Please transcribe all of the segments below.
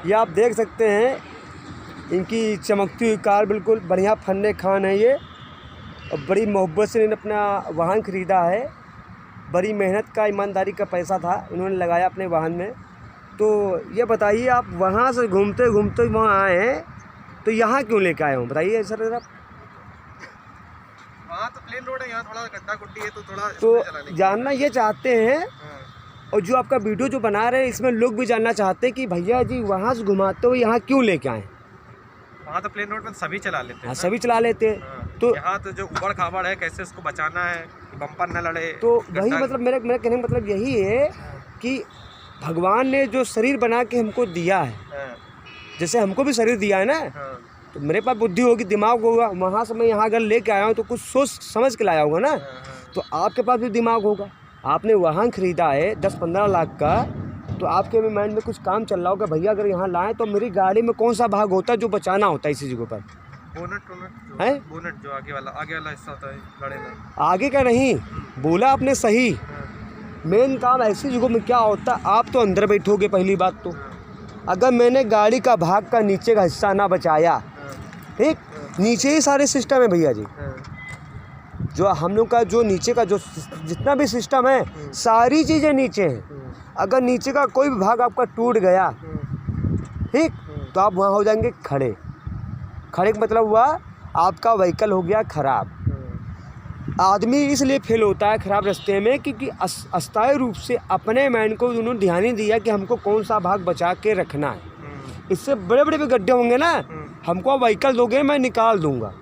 ये आप देख सकते हैं, इनकी चमकती हुई कार बिल्कुल बढ़िया फन्ने खान है ये, और बड़ी मोहब्बत से इन्होंने अपना वाहन ख़रीदा है। बड़ी मेहनत का, ईमानदारी का पैसा था इन्होंने लगाया अपने वाहन में। तो ये बताइए, आप वहाँ से घूमते घूमते वहाँ आए हैं, तो यहाँ क्यों लेके आए हो, बताइए सर ज़रा। वहाँ तो प्लेन रोड है, यहाँ थोड़ा गड्ढा गुड्डी है तो थोड़ा तो जानना ये चाहते हैं, और जो आपका वीडियो जो बना रहे हैं इसमें लोग भी जानना चाहते हैं कि भैया जी वहाँ से घुमाते हो यहाँ क्यों लेके आए। वहाँ तो प्लेन रोड में सभी चला लेते हैं। हाँ, सभी चला लेते हैं। तो यहाँ तो जो उबड़ खाबड़ है, कैसे उसको बचाना है, बम्पर न लड़े। तो वही मतलब मेरे कहने का मतलब यही है कि भगवान ने जो शरीर बना के हमको दिया है, जैसे हमको भी शरीर दिया है ना, तो मेरे पास बुद्धि होगी, दिमाग होगा। वहाँ से मैं यहाँ अगर लेके आया हूँ तो कुछ सोच समझ के लाया होगा ना। तो आपके पास भी दिमाग होगा, आपने वाहन ख़रीदा है 10-15 लाख का, तो आपके भी माइंड में कुछ काम चल रहा होगा, भैया अगर यहाँ लाएँ तो मेरी गाड़ी में कौन सा भाग होता है जो बचाना होता है इसी जगह पर। बोनट जो आगे वाला हिस्सा होता है गाड़ी में, आगे का नहीं बोला आपने सही। मेन काम ऐसी जगहों में क्या होता है, आप तो अंदर बैठोगे पहली बात तो, अगर मैंने गाड़ी का भाग का नीचे का हिस्सा ना बचाया, ठीक, नीचे ही सारे सिस्टम है भैया जी, जो हम लोग का जो नीचे का जो जितना भी सिस्टम है सारी चीज़ें नीचे हैं। अगर नीचे का कोई भी भाग आपका टूट गया, ठीक, तो आप वहाँ हो जाएंगे खड़े। खड़े का मतलब हुआ आपका व्हीकल हो गया ख़राब। आदमी इसलिए फेल होता है ख़राब रास्ते में क्योंकि अस्थायी रूप से अपने माइंड को उन्होंने ध्यान नहीं दिया कि हमको कौन सा भाग बचा के रखना है। इससे बड़े बड़े भी गड्ढे होंगे ना, हमको व्हीकल दोगे मैं निकाल दूंगा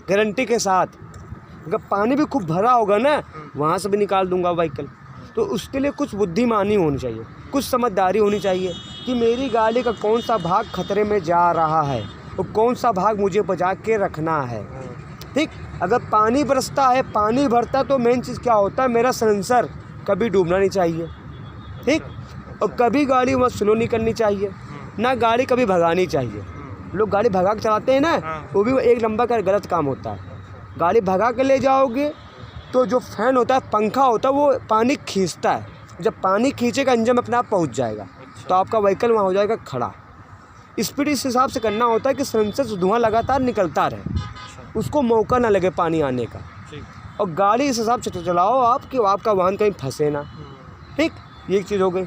गारंटी के साथ। अगर पानी भी खूब भरा होगा ना, वहाँ से भी निकाल दूंगा व्हीकल। तो उसके लिए कुछ बुद्धिमानी होनी चाहिए, कुछ समझदारी होनी चाहिए कि मेरी गाड़ी का कौन सा भाग खतरे में जा रहा है और कौन सा भाग मुझे बचा के रखना है, ठीक। अगर पानी बरसता है, पानी भरता है, तो मेन चीज़ क्या होता है, मेरा सेंसर कभी डूबना नहीं चाहिए, ठीक, और कभी गाड़ी वहाँ स्लो नहीं करनी चाहिए, ना गाड़ी कभी भगानी चाहिए। लोग गाड़ी भगा के चलाते हैं ना, वो भी एक नंबर का गलत काम होता है। गाड़ी भगा के ले जाओगे तो जो फ़ैन होता है, पंखा होता है, वो पानी खींचता है। जब पानी खींचेगा इंजन अपने आप पहुँच जाएगा, तो आपका व्हीकल वहाँ हो जाएगा खड़ा। स्पीड इस हिसाब से करना होता है कि सेंसर से धुआं लगातार निकलता रहे, उसको मौका ना लगे पानी आने का, और गाड़ी इस हिसाब से चलाओ आप कि आपका वाहन कहीं फंसे ना, ठीक। ये एक चीज़ हो गई।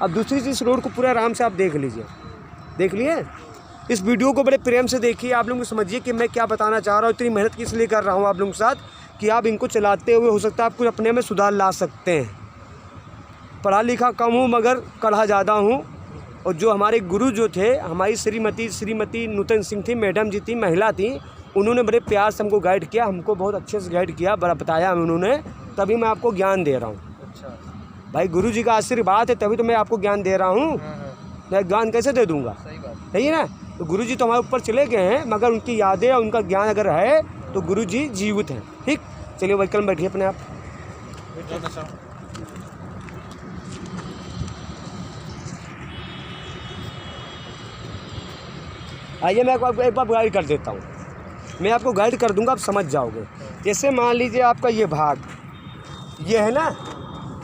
अब दूसरी चीज़, रोड को पूरा आराम से आप देख लीजिए, देख लिए। इस वीडियो को बड़े प्रेम से देखिए, आप लोग समझिए कि मैं क्या बताना चाह रहा हूँ। इतनी मेहनत किस लिए कर रहा हूँ आप लोगों के साथ कि आप इनको चलाते हुए हो सकता है आप कुछ अपने में सुधार ला सकते हैं। पढ़ा लिखा कम हूँ मगर कढ़ा ज़्यादा हूँ। और जो हमारे गुरु जो थे, हमारी श्रीमती नूतन सिंह थी, मैडम जी थी, महिला थी, उन्होंने बड़े प्यार से हमको गाइड किया, हमको बहुत अच्छे से गाइड किया, बड़ा बताया उन्होंने, तभी मैं आपको ज्ञान दे रहा हूँ। अच्छा भाई, गुरु जी का आशीर्वाद है तभी तो मैं आपको ज्ञान दे रहा हूँ, मैं ज्ञान कैसे दे दूँगा, सही बात, सही है ना। तो गुरु जी तो हमारे ऊपर चले गए हैं, मगर उनकी यादें और उनका ज्ञान अगर है तो गुरु जी जीवित हैं, ठीक। चलिए व्हीकल में बैठिए अपने आप। आइए, मैं आपको एक बार गाइड कर देता हूँ, मैं आपको गाइड कर दूंगा, आप समझ जाओगे। जैसे मान लीजिए आपका ये भाग ये है ना,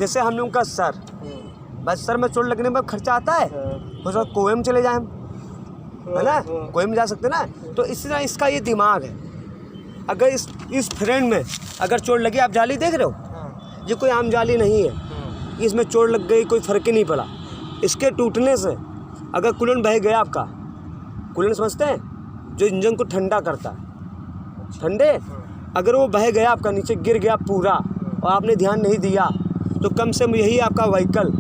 जैसे हम लोग का सर, बस सर में चोट लगने में खर्चा आता है, हो सकता कुएं में चले जाएं हम, है ना, कुएं में जा सकते ना। तो इसी तरह इसका ये दिमाग है। अगर इस फ्रेंड में अगर चोट लगी, आप जाली देख रहे हो, ये कोई आम जाली नहीं है, इसमें चोट लग गई कोई फ़र्क ही नहीं पड़ा। इसके टूटने से अगर कूलेंट बह गया, आपका कूलेंट समझते हैं, जो इंजन को ठंडा करता है, ठंडे, अगर वो बह गया, आपका नीचे गिर गया पूरा और आपने ध्यान नहीं दिया, तो कम से कम यही आपका व्हीकल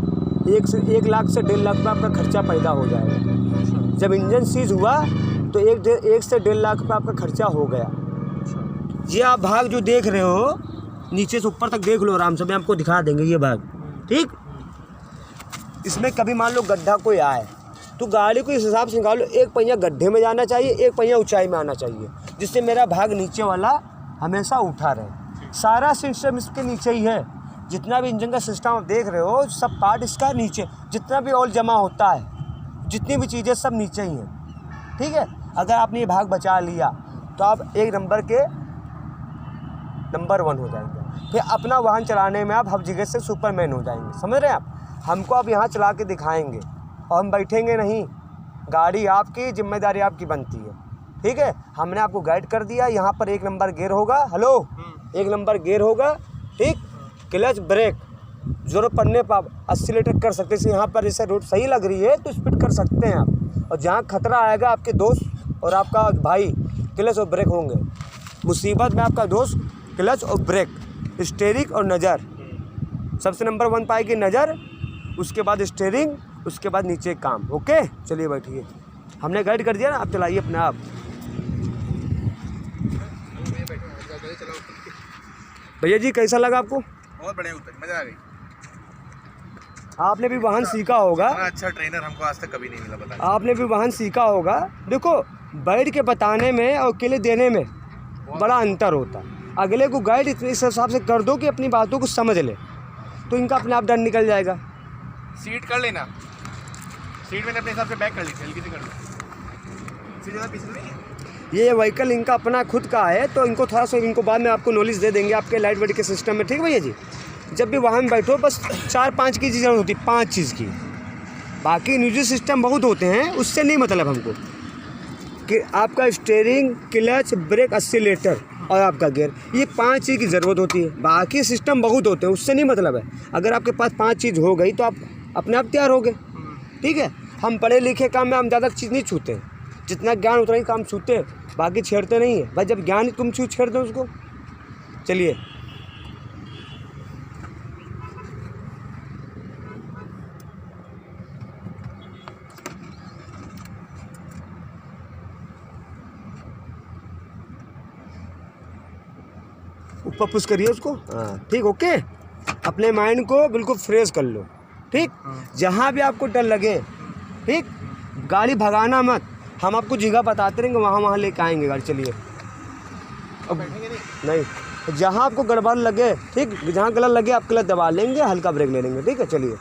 1 लाख से 1.5 लाख का आपका खर्चा पैदा हो जाएगा। जब इंजन सीज हुआ तो 1 से 1.5 लाख का आपका खर्चा हो गया। ये आप भाग जो देख रहे हो, नीचे से ऊपर तक देख लो आराम से, मैं आपको दिखा देंगे ये भाग, ठीक। इसमें कभी मान लो गड्ढा कोई आए तो गाड़ी को इस हिसाब से निकालो, एक पहिया गड्ढे में जाना चाहिए, एक पहिया ऊंचाई में आना चाहिए, जिससे मेरा भाग नीचे वाला हमेशा उठा रहे। सारा सिस्टम इसके नीचे ही है, जितना भी इंजन का सिस्टम आप देख रहे हो, सब पार्ट इसका नीचे, जितना भी ऑयल जमा होता है, जितनी भी चीज़ें सब नीचे ही हैं, ठीक है। अगर आपने ये भाग बचा लिया तो आप एक नंबर के नंबर 1 हो जाएंगे। फिर अपना वाहन चलाने में आप हर जगह से सुपरमैन हो जाएंगे, समझ रहे हैं आप। हमको आप यहाँ चला के दिखाएंगे, और हम बैठेंगे नहीं। गाड़ी आपकी, जिम्मेदारी आपकी बनती है, ठीक है। हमने आपको गाइड कर दिया, यहाँ पर 1 नंबर गियर होगा, हेलो 1 नंबर गियर होगा, ठीक। क्लच ब्रेक, ज़रूरत पड़ने पर आप एक्सीलेटर कर सकते हैं। यहाँ पर जैसे रोड सही लग रही है तो स्पीड कर सकते हैं आप, और जहाँ खतरा आएगा आपके दोस्त और आपका भाई क्लच और ब्रेक होंगे। मुसीबत में आपका दोस्त क्लच और ब्रेक, स्टीयरिंग और नज़र, सबसे नंबर 1 पाएगी नज़र, उसके बाद स्टीयरिंग, उसके बाद नीचे काम। ओके, चलिए बैठिए, हमने गाइड कर दिया ना, आप चलाइए अपने आप। भैया जी कैसा लगा आपको? बहुत बढ़िया, मजा आ गई। आपने भी वाहन सीखा होगा। अच्छा ट्रेनर हमको आज तक कभी नहीं मिला, बता। आपने भी वाहन सीखा होगा। देखो, बैठ के बताने में और अकेले देने में बड़ा अंतर होता है। अगले को गाइड इस हिसाब से कर दो कि अपनी बातों को समझ ले, तो इनका अपने आप डर निकल जाएगा। सीट कर लेना, सीट मैंने अपने हिसाब से बैक कर ली थी, हल्की सी कर ली, सीट ज़्यादा पीछे नहीं है। ये व्हीकल इनका अपना खुद का है, तो इनको थोड़ा सा, इनको बाद में आपको नॉलेज दे देंगे आपके लाइट वेट के सिस्टम में, ठीक भैया जी। जब भी वाहन में बैठो बस 4-5 की चीज़ होती है, 5 चीज़ की। बाकी म्यूजिक सिस्टम बहुत होते हैं, उससे नहीं मतलब हमको, कि आपका स्टीयरिंग, क्लच, ब्रेक, एक्सीलेटर और आपका गियर, ये 5 चीज़ की ज़रूरत होती है। बाकी सिस्टम बहुत होते हैं, उससे नहीं मतलब है। अगर आपके पास 5 चीज़ हो गई तो आप अपने आप तैयार हो गए, ठीक है। हम पढ़े लिखे काम में हम ज़्यादा चीज़ नहीं छूते हैं, जितना ज्ञान उतना ही काम छूते हैं, बाकी छेड़ते नहीं है भाई। जब ज्ञान तुम छेड़ दो उसको। चलिए, ऊपर पुश करिए उसको, हाँ ठीक, ओके। अपने माइंड को बिल्कुल फ्रेश कर लो, ठीक। जहाँ भी आपको डर लगे, ठीक, गाड़ी भगाना मत, हम आपको जगह बताते रहेंगे, वहाँ लेके आएंगे गाड़ी। चलिए, अब नहीं, जहाँ आपको गड़बड़ लगे, ठीक, जहाँ गलत लगे आप क्लच दबा लेंगे, हल्का ब्रेक ले लेंगे, ठीक है। चलिए,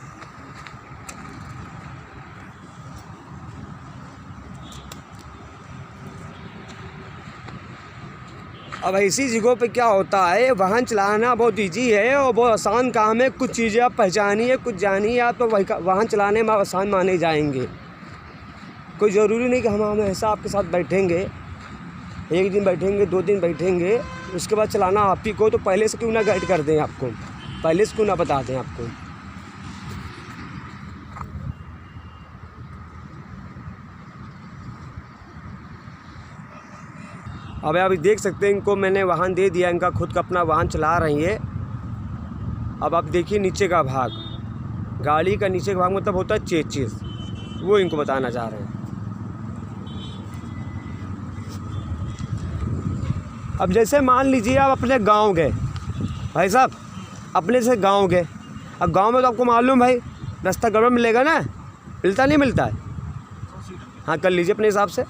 अब ऐसी जगहों पे क्या होता है, वाहन चलाना बहुत इजी है और बहुत आसान काम है। कुछ चीज़ें आप पहचानिए, कुछ जानिए, आप तो वाहन चलाने में आसान माने जाएंगे। कोई ज़रूरी नहीं कि हम हमेशा आपके साथ बैठेंगे, 1 दिन बैठेंगे, 2 दिन बैठेंगे, उसके बाद चलाना आप ही को। तो पहले से क्यों ना गाइड कर दें आपको, पहले से क्यों ना बता दें आपको। अब आप देख सकते हैं, इनको मैंने वाहन दे दिया, इनका खुद का अपना वाहन चला रही है। अब आप देखिए नीचे का भाग, गाड़ी का नीचे का भाग मतलब होता है चेचिस, वो इनको बताना चाह रहे हैं। अब जैसे मान लीजिए आप अपने गांव गए, भाई साहब अपने से गांव गए, अब गांव में तो आपको मालूम भाई रास्ता गड़बड़ मिलेगा ना, मिलता नहीं मिलता है। हाँ, कर लीजिए अपने हिसाब से,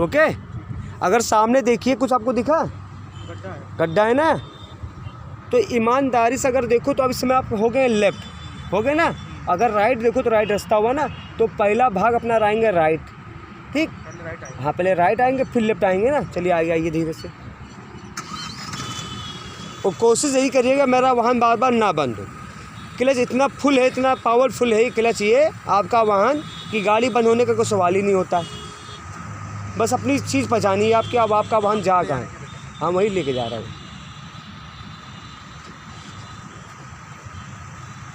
ओके। अगर सामने देखिए कुछ आपको दिखा, गड्ढा है ना, तो ईमानदारी से अगर देखो तो अब इसमें आप हो गए लेफ़्ट, हो गए ना। अगर राइट देखो तो राइट रास्ता हुआ ना, तो पहला भाग अपना आएंगे राइट, ठीक। हाँ, पहले राइट आएंगे फिर लेफ्ट आएंगे ना। चलिए आगे आइए धीरे से, और कोशिश यही करिएगा मेरा वाहन बार बार ना बंद हो। क्लच इतना फुल है, इतना पावरफुल है क्लच ये आपका वाहन, कि गाड़ी बंद होने का कोई सवाल ही नहीं होता है। बस अपनी चीज़ पहचानिए आपकी, अब आपका वाहन जा कहाँ है, हम वही लेके जा रहे हैं।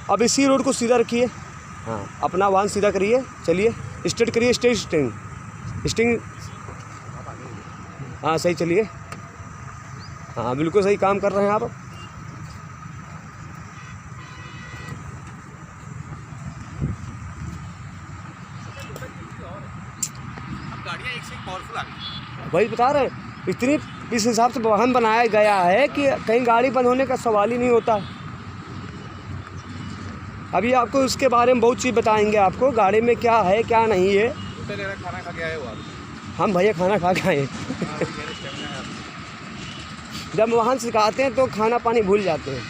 अब इसी रोड को सीधा रखिए, हाँ अपना वाहन सीधा करिए। चलिए स्ट्रेट करिए, स्टिंग, हाँ सही, चलिए, हाँ बिल्कुल सही काम कर रहे हैं आप। गाड़ियाँ एक से एक पावरफुल आ गई, वही बता रहे हैं, इतनी इस हिसाब से वाहन बनाया गया है कि कहीं गाड़ी बंद होने का सवाल ही नहीं होता। अभी आपको उसके बारे में बहुत चीज़ बताएंगे, आपको गाड़ी में क्या है क्या नहीं है। खाना खा के आए हो आप? हम भैया खाना खा के आए। जब वाहन सिखाते हैं तो खाना पानी भूल जाते हैं।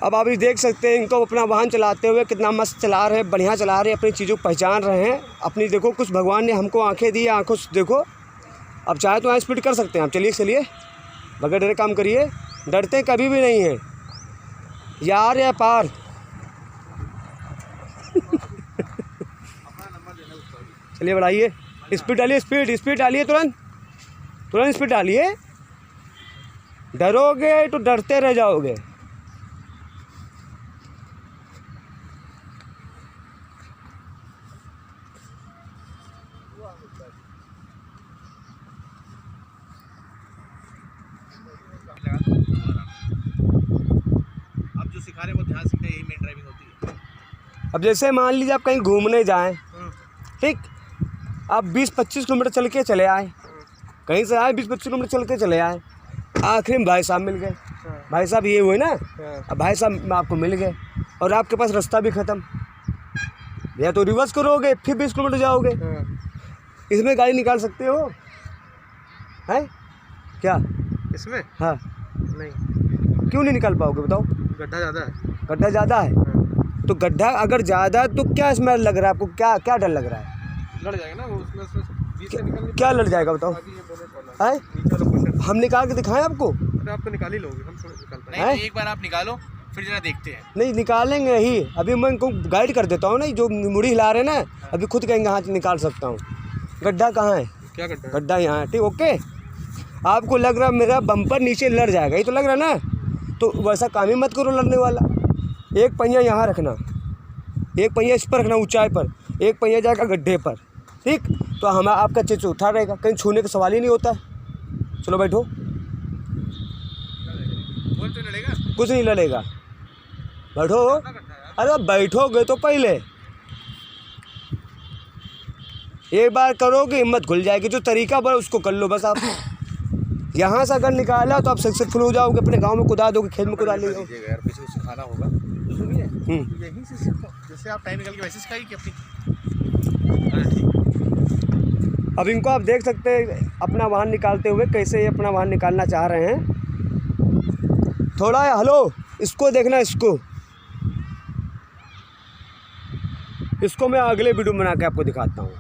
अब आप ये देख सकते हैं इनको अपना वाहन चलाते हुए कितना मस्त चला रहे हैं, बढ़िया चला रहे हैं, अपनी चीज़ों को पहचान रहे हैं अपनी। देखो कुछ भगवान ने हमको आंखें दी, आंखों से देखो। अब चाहे तो यहाँ स्पीड कर सकते हैं आप। चलिए बगैर डरे काम करिए, डरते कभी भी नहीं हैं, यार या पार। चलिए बढ़ाइए, स्पीड डालिए, स्पीड डालिए, तुरंत स्पीड डालिए। डरोगे तो डरते रह जाओगे। अब जो सिखा रहे हैं वो ध्यान सीखना, यही मेन ड्राइविंग होती है। अब जैसे मान लीजिए आप कहीं घूमने जाएं, ठीक, आप 20-25 किलोमीटर चल के चले आए, कहीं से आए 20-25 किलोमीटर चल के चले आए, आखिर में भाई साहब मिल गए। भाई साहब ये हुए ना, अब भाई साहब आपको मिल गए और आपके पास रास्ता भी ख़त्म। या तो रिवर्स करोगे फिर 20 किलोमीटर जाओगे। इसमें गाड़ी निकाल सकते हो हैं क्या? इसमें हाँ, नहीं, क्यों नहीं निकाल पाओगे बताओ? गड्ढा ज़्यादा है। गड्ढा ज़्यादा है? तो गड्ढा अगर ज़्यादा तो क्या इसमें लग रहा है आपको? क्या डर लग रहा है? लड़ जाएगा ना वो, उसमें से बीच से निकल। क्या लड़ जाएगा बताओ? है हम निकाल के दिखाएं आपको? अरे आप तो निकाल ही लोगे, हम थोड़ा निकाल पाएंगे। नहीं, एक बार आप निकालो फिर जरा देखते हैं। नहीं निकालेंगे ही, अभी मैं इनको गाइड कर देता हूँ ना, जो मुड़ी हिला रहे हैं ना, अभी खुद कहेंगे हाँ निकाल सकता हूँ। गड्ढा कहाँ है? क्या गड्ढा? गड्ढा यहाँ है, ठीक, ओके। आपको लग रहा मेरा बम्पर नीचे लड़ जाएगा, ये तो लग रहा ना, तो वैसा काम ही मत करो लड़ने वाला। एक पहिया यहाँ रखना, एक पहिया इस पर रखना ऊंचाई पर, एक पहिया जाएगा गड्ढे पर, ठीक। तो हम आपका चीज़ उठा रहेगा, कहीं छूने का सवाल ही नहीं होता। चलो बैठो। तो लड़ेगा? कुछ नहीं लड़ेगा, बैठो। अरे बैठोगे तो पहले एक बार करोगे हिम्मत खुल जाएगी। जो तरीका बड़ा उसको कर लो बस। आप यहाँ से अगर निकाला तो आप सक्सेसफुल हो जाओगे, अपने गांव में कुदा दोगे, खेत में कुदा लेंगे। यार किसी को सिखाना होगा तो सुनिए, यहीं से सीखो, जैसे आप टाइम निकल के वैसे सिखाइए कि अपनी। अब इनको आप देख सकते हैं अपना वाहन निकालते हुए कैसे ये अपना वाहन निकालना चाह रहे हैं। थोड़ा हेलो, इसको देखना, इसको मैं अगले वीडियो बना के आपको दिखाता हूँ।